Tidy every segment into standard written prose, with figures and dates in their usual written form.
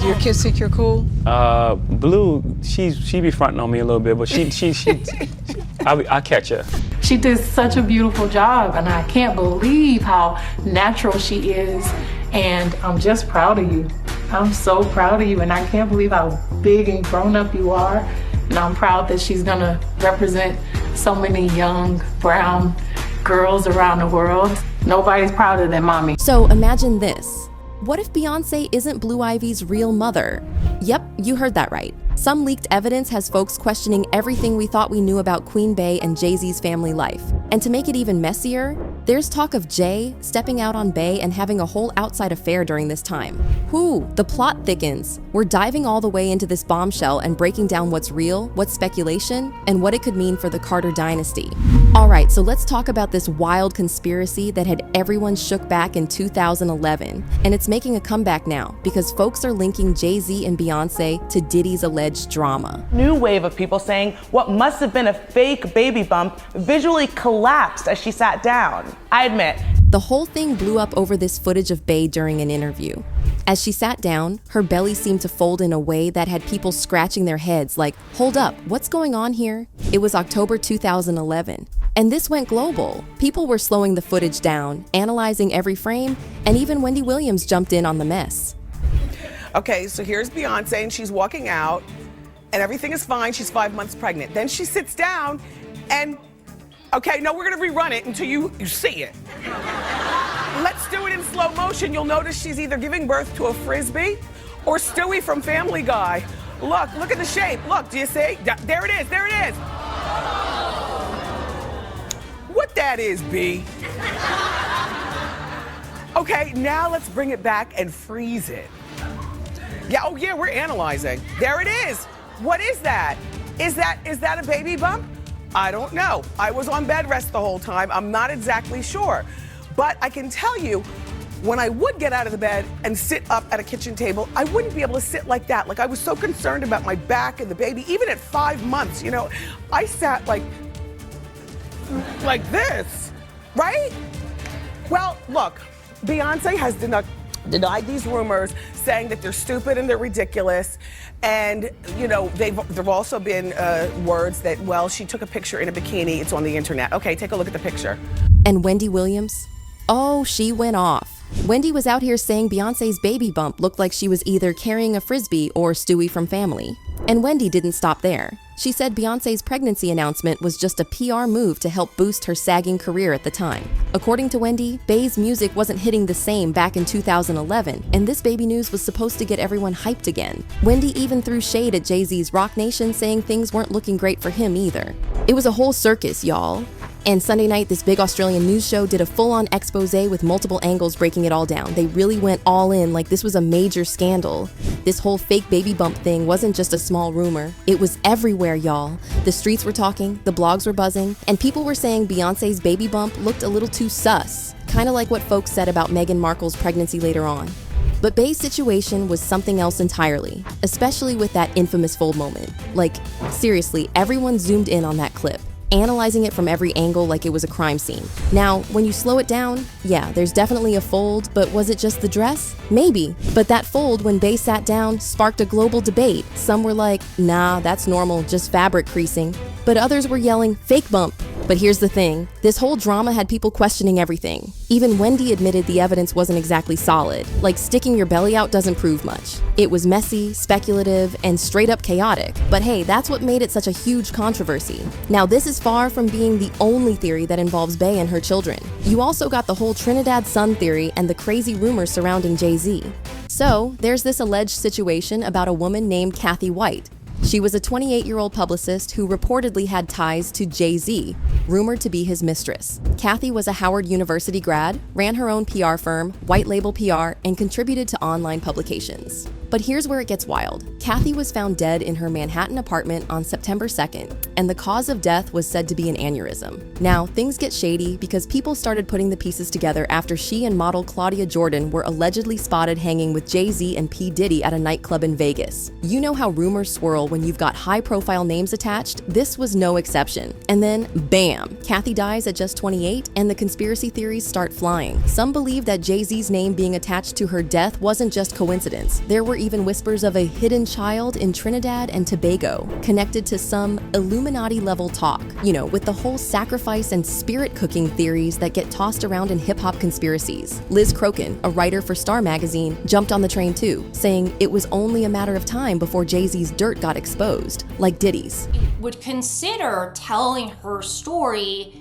Your kids think you're cool? Blue, she be fronting on me a little bit, but I catch her. She did such a beautiful job, and I can't believe how natural she is, and I'm just proud of you. I'm so proud of you, and I can't believe how big and grown up you are, and I'm proud that she's gonna represent so many young brown girls around the world. Nobody's prouder than mommy. So imagine this. What if Beyoncé isn't Blue Ivy's real mother? Yep, you heard that right. Some leaked evidence has folks questioning everything we thought we knew about Queen Bey and Jay-Z's family life. And to make it even messier, there's talk of Jay stepping out on Bey and having a whole outside affair during this time. Whew, the plot thickens. We're diving all the way into this bombshell and breaking down what's real, what's speculation, and what it could mean for the Carter dynasty. Alright, so let's talk about this wild conspiracy that had everyone shook back in 2011. And it's making a comeback now because folks are linking Jay-Z and Beyoncé to Diddy's alleged drama. New wave of people saying what must have been a fake baby bump visually collapsed as she sat down. I admit. The whole thing blew up over this footage of Bey during an interview. As she sat down, her belly seemed to fold in a way that had people scratching their heads like, hold up, what's going on here? It was October 2011. And this went global. People were slowing the footage down, analyzing every frame, and even Wendy Williams jumped in on the mess. Okay, so here's Beyonce, and she's walking out, and everything is fine. She's 5 months pregnant. Then she sits down, and okay, no, we're gonna rerun it until you see it. Let's do it in slow motion. You'll notice she's either giving birth to a Frisbee or Stewie from Family Guy. Look at the shape. Look, do you see? There it is, there it is. What that is, B. Okay, now let's bring it back and freeze it. Yeah, oh yeah, we're analyzing. There it is. What is that? Is that a baby bump? I don't know. I was on bed rest the whole time. I'm not exactly sure. But I can tell you, when I would get out of the bed and sit up at a kitchen table, I wouldn't be able to sit like that. Like I was so concerned about my back and the baby, even at 5 months, you know, I sat like this, right? Well, look, Beyonce has denied these rumors, saying that they're stupid and they're ridiculous. And, you know, there've also been words that, well, she took a picture in a bikini, it's on the internet. Okay, take a look at the picture. And Wendy Williams? Oh, she went off. Wendy was out here saying Beyonce's baby bump looked like she was either carrying a Frisbee or Stewie from Family. And Wendy didn't stop there. She said Beyonce's pregnancy announcement was just a PR move to help boost her sagging career at the time. According to Wendy, Bey's music wasn't hitting the same back in 2011, and this baby news was supposed to get everyone hyped again. Wendy even threw shade at Jay-Z's Rock Nation, saying things weren't looking great for him either. It was a whole circus, y'all. And Sunday night, this big Australian news show did a full-on expose with multiple angles breaking it all down. They really went all in like this was a major scandal. This whole fake baby bump thing wasn't just a small rumor. It was everywhere, y'all. The streets were talking, the blogs were buzzing, and people were saying Beyonce's baby bump looked a little too sus. Kind of like what folks said about Meghan Markle's pregnancy later on. But Bey's situation was something else entirely, especially with that infamous fold moment. Like, seriously, everyone zoomed in on that clip, analyzing it from every angle like it was a crime scene. Now, when you slow it down, yeah, there's definitely a fold, but was it just the dress? Maybe. But that fold, when Bey sat down, sparked a global debate. Some were like, nah, that's normal, just fabric creasing. But others were yelling, fake bump. But here's the thing, this whole drama had people questioning everything. Even Wendy admitted the evidence wasn't exactly solid. Like, sticking your belly out doesn't prove much. It was messy, speculative, and straight up chaotic. But hey, that's what made it such a huge controversy. Now, this is far from being the only theory that involves Bey and her children. You also got the whole Trinidad Sun theory and the crazy rumors surrounding Jay-Z. So, there's this alleged situation about a woman named Cathy White. She was a 28-year-old publicist who reportedly had ties to Jay-Z, rumored to be his mistress. Cathy was a Howard University grad, ran her own PR firm, White Label PR, and contributed to online publications. But here's where it gets wild. Cathy was found dead in her Manhattan apartment on September 2nd, and the cause of death was said to be an aneurysm. Now, things get shady because people started putting the pieces together after she and model Claudia Jordan were allegedly spotted hanging with Jay-Z and P. Diddy at a nightclub in Vegas. You know how rumors swirl when you've got high-profile names attached, this was no exception. And then, bam! Cathy dies at just 28, and the conspiracy theories start flying. Some believe that Jay-Z's name being attached to her death wasn't just coincidence. There were even whispers of a hidden child in Trinidad and Tobago, connected to some Illuminati-level talk. You know, with the whole sacrifice and spirit cooking theories that get tossed around in hip-hop conspiracies. Liz Crokin, a writer for Star Magazine, jumped on the train too, saying it was only a matter of time before Jay-Z's dirt got exposed, like Diddy's. Would consider telling her story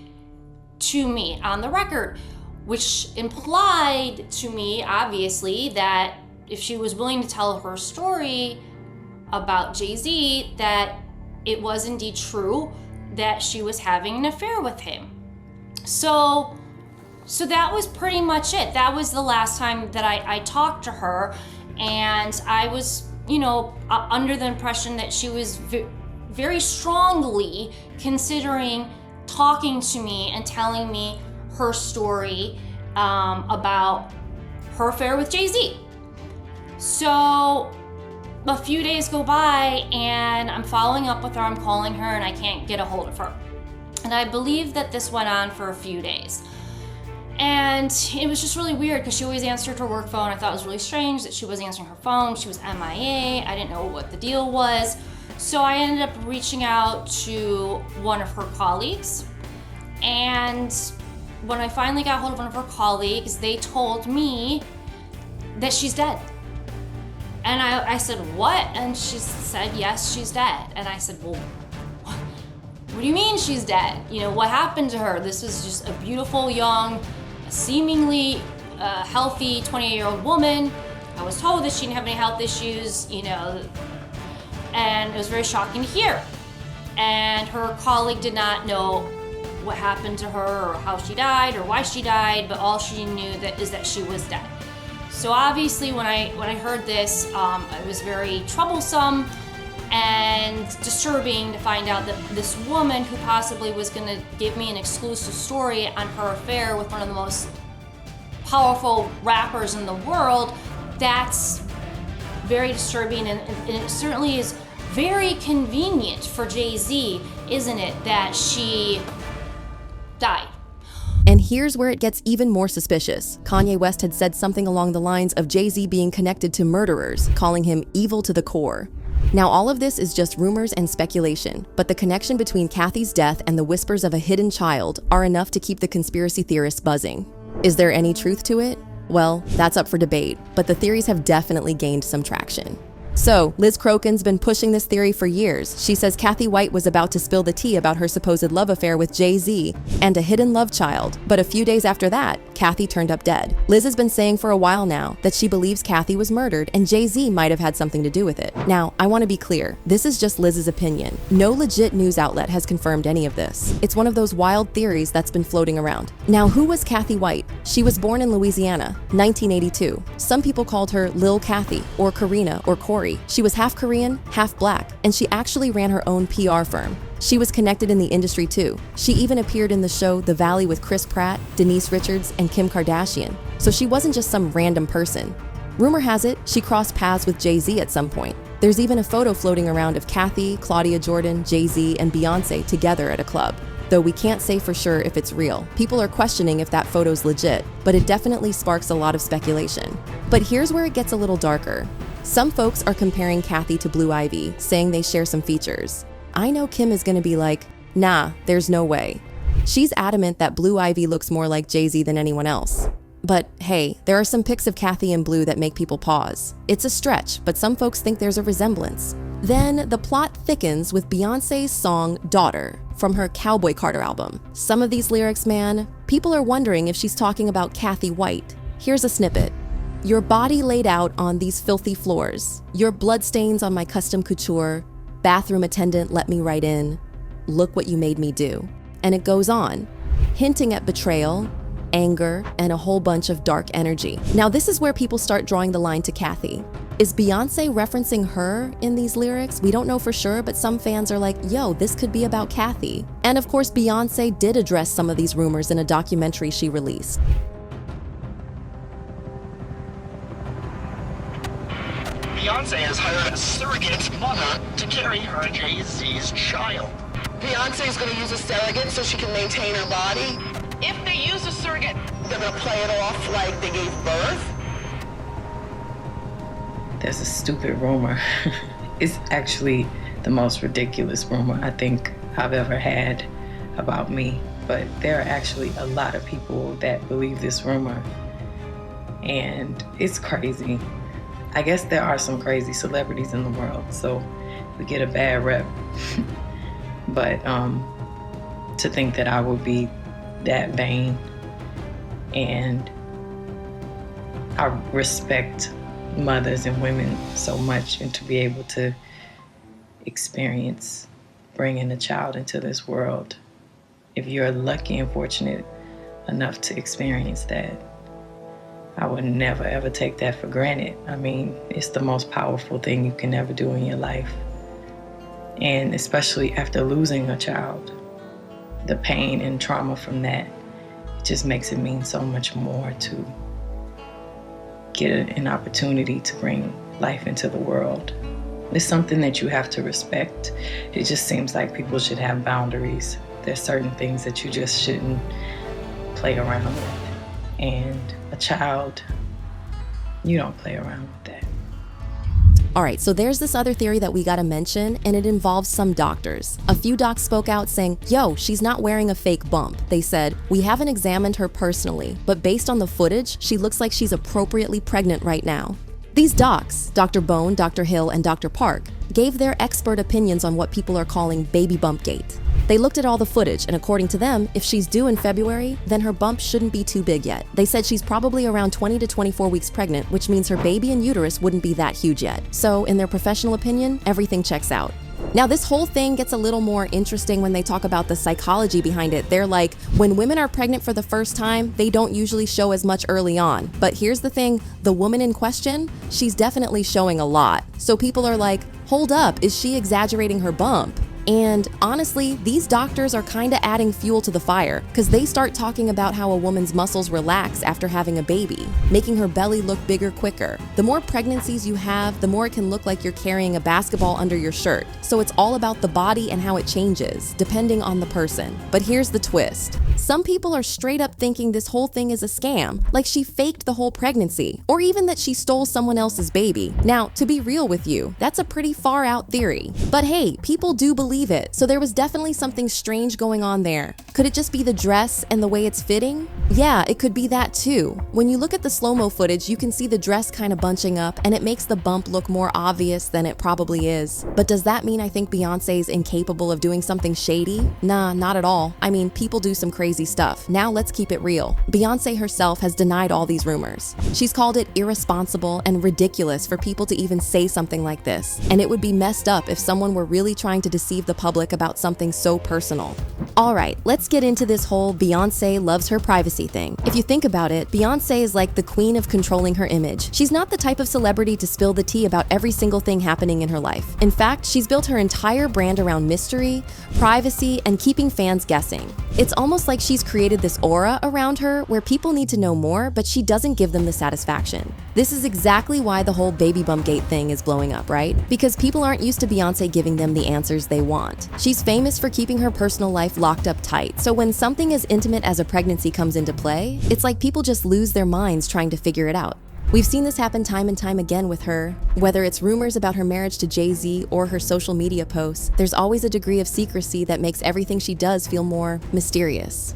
to me on the record, which implied to me, obviously, that if she was willing to tell her story about Jay-Z, that it was indeed true that she was having an affair with him. So that was pretty much it. That was the last time that I talked to her, and I was, you know, under the impression that she was very strongly considering talking to me and telling me her story about her affair with Jay-Z. So a few days go by and I'm following up with her, I'm calling her, and I can't get a hold of her. And I believe that this went on for a few days. And it was just really weird because she always answered her work phone. I thought it was really strange that she wasn't answering her phone. She was MIA. I didn't know what the deal was. So I ended up reaching out to one of her colleagues. And when I finally got hold of one of her colleagues, they told me that she's dead. And I said, what? And she said, yes, she's dead. And I said, well, what do you mean she's dead? You know, what happened to her? This was just a beautiful, young, seemingly healthy 28-year-old woman. I was told that she didn't have any health issues, you know, and it was very shocking to hear. And her colleague did not know what happened to her or how she died or why she died, but all she knew is that she was dead. So obviously when I heard this, it was very troublesome and disturbing to find out that this woman who possibly was going to give me an exclusive story on her affair with one of the most powerful rappers in the world, that's very disturbing, and it certainly is very convenient for Jay-Z, isn't it, that she died. And here's where it gets even more suspicious. Kanye West had said something along the lines of Jay-Z being connected to murderers, calling him evil to the core. Now, all of this is just rumors and speculation, but the connection between Cathy's death and the whispers of a hidden child are enough to keep the conspiracy theorists buzzing. Is there any truth to it? Well, that's up for debate, but the theories have definitely gained some traction. So, Liz Crokin's been pushing this theory for years. She says Cathy White was about to spill the tea about her supposed love affair with Jay-Z and a hidden love child, but a few days after that, Cathy turned up dead. Liz has been saying for a while now that she believes Cathy was murdered and Jay-Z might have had something to do with it. Now, I want to be clear, this is just Liz's opinion. No legit news outlet has confirmed any of this. It's one of those wild theories that's been floating around. Now, who was Cathy White? She was born in Louisiana, 1982. Some people called her Lil Cathy, or Karina, or Corey. She was half Korean, half black, and she actually ran her own PR firm. She was connected in the industry too. She even appeared in the show The Valley with Chris Pratt, Denise Richards, and Kim Kardashian. So she wasn't just some random person. Rumor has it, she crossed paths with Jay-Z at some point. There's even a photo floating around of Cathy, Claudia Jordan, Jay-Z, and Beyonce together at a club. Though we can't say for sure if it's real. People are questioning if that photo's legit, but it definitely sparks a lot of speculation. But here's where it gets a little darker. Some folks are comparing Cathy to Blue Ivy, saying they share some features. I know Kim is gonna be like, nah, there's no way. She's adamant that Blue Ivy looks more like Jay-Z than anyone else. But hey, there are some pics of Cathy in blue that make people pause. It's a stretch, but some folks think there's a resemblance. Then the plot thickens with Beyonce's song Daughter from her Cowboy Carter album. Some of these lyrics, man, people are wondering if she's talking about Cathy White. Here's a snippet. Your body laid out on these filthy floors. Your bloodstains on my custom couture. Bathroom attendant let me right in. Look what you made me do. And it goes on, hinting at betrayal, anger, and a whole bunch of dark energy. Now this is where people start drawing the line to Cathy. Is Beyonce referencing her in these lyrics? We don't know for sure, but some fans are like, yo, this could be about Cathy. And of course, Beyonce did address some of these rumors in a documentary she released. Beyonce Beyonce has hired a surrogate mother to carry her and Jay-Z's child. Beyonce is going to use a surrogate so she can maintain her body. If they use a surrogate, They're going to play it off like they gave birth. There's a stupid rumor. It's actually the most ridiculous rumor I think I've ever had about me. But there are actually a lot of people that believe this rumor. And it's crazy. I guess there are some crazy celebrities in the world, so we get a bad rep. But to think that I would be that vain, and I respect mothers and women so much, and to be able to experience bringing a child into this world, if you're lucky and fortunate enough to experience that, I would never ever take that for granted. I mean, it's the most powerful thing you can ever do in your life. And especially after losing a child, the pain and trauma from that, it just makes it mean so much more to get an opportunity to bring life into the world. It's something that you have to respect. It just seems like people should have boundaries. There's certain things that you just shouldn't play around with. And a child, you don't play around with that. All right, so there's this other theory that we gotta mention, and it involves some doctors. A few docs spoke out saying, yo, she's not wearing a fake bump. They said, we haven't examined her personally, but based on the footage, she looks like she's appropriately pregnant right now. These docs, Dr. Bone, Dr. Hill, and Dr. Park, gave their expert opinions on what people are calling baby bump gate. They looked at all the footage, and according to them, if she's due in February, then her bump shouldn't be too big yet. They said she's probably around 20 to 24 weeks pregnant, which means her baby and uterus wouldn't be that huge yet. So, in their professional opinion, everything checks out. Now, this whole thing gets a little more interesting when they talk about the psychology behind it. They're like, when women are pregnant for the first time, they don't usually show as much early on. But here's the thing, the woman in question, she's definitely showing a lot. So people are like, hold up, is she exaggerating her bump? And honestly, these doctors are kind of adding fuel to the fire, because they start talking about how a woman's muscles relax after having a baby, making her belly look bigger quicker. The more pregnancies you have, the more it can look like you're carrying a basketball under your shirt. So it's all about the body and how it changes, depending on the person. But here's the twist. Some people are straight up thinking this whole thing is a scam, like she faked the whole pregnancy, or even that she stole someone else's baby. Now, to be real with you, that's a pretty far out theory. But hey, people do believe it, so there was definitely something strange going on there. Could it just be the dress and the way it's fitting? Yeah, it could be that too. When you look at the slow-mo footage, you can see the dress kind of bunching up, and it makes the bump look more obvious than it probably is. But does that mean I think Beyonce's incapable of doing something shady? Nah, not at all. I mean, people do some crazy stuff. Now let's keep it real. Beyonce herself has denied all these rumors. She's called it irresponsible and ridiculous for people to even say something like this, and it would be messed up if someone were really trying to deceive the public about something so personal. All right, let's get into this whole Beyonce loves her privacy thing. If you think about it, Beyonce is like the queen of controlling her image. She's not the type of celebrity to spill the tea about every single thing happening in her life. In fact, she's built her entire brand around mystery, privacy, and keeping fans guessing. It's almost like she's created this aura around her where people need to know more, but she doesn't give them the satisfaction. This is exactly why the whole baby bump gate thing is blowing up, right? Because people aren't used to Beyonce giving them the answers they want. She's famous for keeping her personal life locked up tight, so when something as intimate as a pregnancy comes into play, it's like people just lose their minds trying to figure it out. We've seen this happen time and time again with her. Whether it's rumors about her marriage to Jay-Z or her social media posts, there's always a degree of secrecy that makes everything she does feel more mysterious.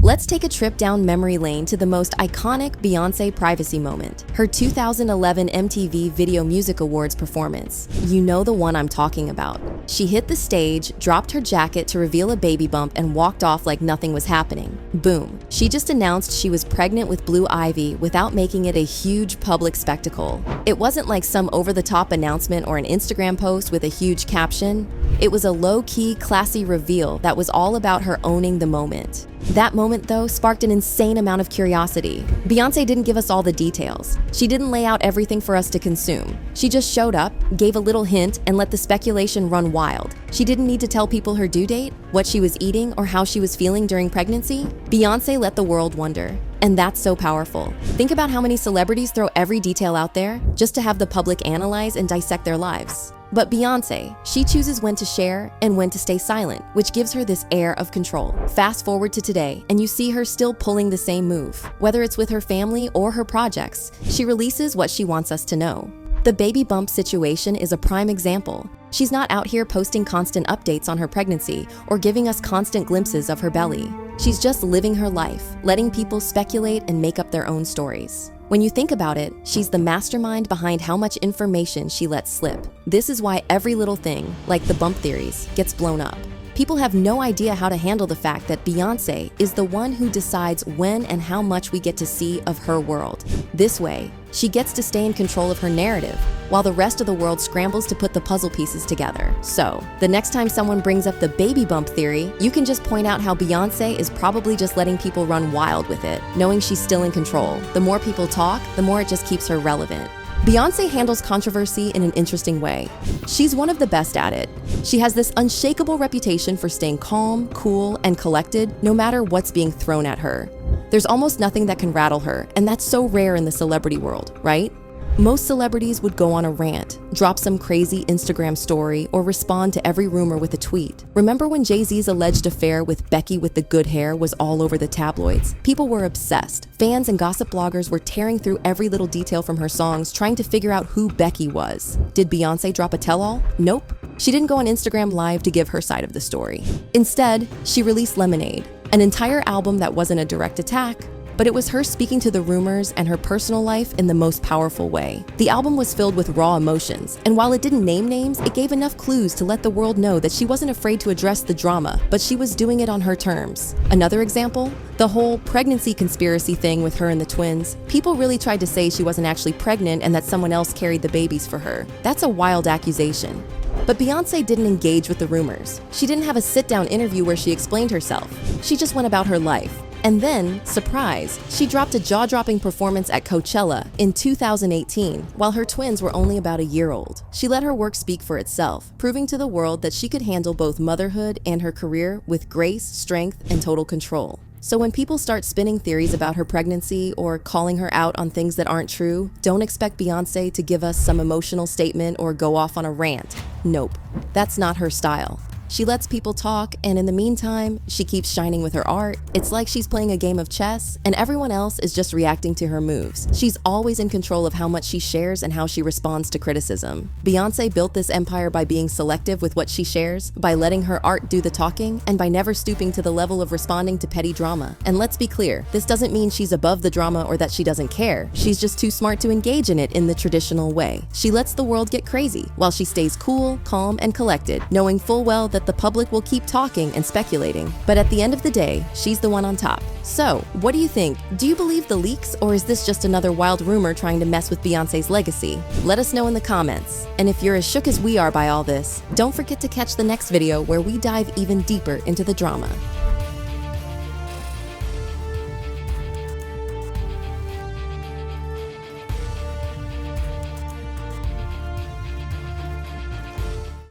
Let's take a trip down memory lane to the most iconic Beyonce privacy moment, her 2011 MTV Video Music Awards performance. You know the one I'm talking about. She hit the stage, dropped her jacket to reveal a baby bump, and walked off like nothing was happening. Boom. She just announced she was pregnant with Blue Ivy without making it a huge public spectacle. It wasn't like some over-the-top announcement or an Instagram post with a huge caption. It was a low-key, classy reveal that was all about her owning the moment. That moment, though, sparked an insane amount of curiosity. Beyoncé didn't give us all the details. She didn't lay out everything for us to consume. She just showed up, gave a little hint, and let the speculation run wild. She didn't need to tell people her due date, what she was eating, or how she was feeling during pregnancy. Beyoncé let the world wonder. And that's so powerful. Think about how many celebrities throw every detail out there just to have the public analyze and dissect their lives. But Beyoncé, she chooses when to share and when to stay silent, which gives her this air of control. Fast forward to today, and you see her still pulling the same move. Whether it's with her family or her projects, she releases what she wants us to know. The baby bump situation is a prime example. She's not out here posting constant updates on her pregnancy or giving us constant glimpses of her belly. She's just living her life, letting people speculate and make up their own stories. When you think about it, she's the mastermind behind how much information she lets slip. This is why every little thing, like the bump theories, gets blown up. People have no idea how to handle the fact that Beyoncé is the one who decides when and how much we get to see of her world. This way, she gets to stay in control of her narrative, while the rest of the world scrambles to put the puzzle pieces together. So, the next time someone brings up the baby bump theory, you can just point out how Beyoncé is probably just letting people run wild with it, knowing she's still in control. The more people talk, the more it just keeps her relevant. Beyoncé handles controversy in an interesting way. She's one of the best at it. She has this unshakable reputation for staying calm, cool, and collected no matter what's being thrown at her. There's almost nothing that can rattle her, and that's so rare in the celebrity world, right? Most celebrities would go on a rant, drop some crazy Instagram story, or respond to every rumor with a tweet. Remember when Jay-Z's alleged affair with Becky with the good hair was all over the tabloids? People were obsessed. Fans and gossip bloggers were tearing through every little detail from her songs, trying to figure out who Becky was. Did Beyoncé drop a tell-all? Nope. She didn't go on Instagram Live to give her side of the story. Instead, she released Lemonade, an entire album that wasn't a direct attack, but it was her speaking to the rumors and her personal life in the most powerful way. The album was filled with raw emotions, and while it didn't name names, it gave enough clues to let the world know that she wasn't afraid to address the drama, but she was doing it on her terms. Another example? The whole pregnancy conspiracy thing with her and the twins. People really tried to say she wasn't actually pregnant and that someone else carried the babies for her. That's a wild accusation. But Beyoncé didn't engage with the rumors. She didn't have a sit-down interview where she explained herself. She just went about her life. And then, surprise, she dropped a jaw-dropping performance at Coachella in 2018, while her twins were only about a year old. She let her work speak for itself, proving to the world that she could handle both motherhood and her career with grace, strength, and total control. So when people start spinning theories about her pregnancy or calling her out on things that aren't true, don't expect Beyoncé to give us some emotional statement or go off on a rant. Nope, that's not her style. She lets people talk, and in the meantime, she keeps shining with her art. It's like she's playing a game of chess, and everyone else is just reacting to her moves. She's always in control of how much she shares and how she responds to criticism. Beyoncé built this empire by being selective with what she shares, by letting her art do the talking, and by never stooping to the level of responding to petty drama. And let's be clear, this doesn't mean she's above the drama or that she doesn't care. She's just too smart to engage in it in the traditional way. She lets the world get crazy, while she stays cool, calm, and collected, knowing full well that the public will keep talking and speculating. But at the end of the day, she's the one on top. So, what do you think? Do you believe the leaks, or is this just another wild rumor trying to mess with Beyoncé's legacy? Let us know in the comments. And if you're as shook as we are by all this, don't forget to catch the next video where we dive even deeper into the drama.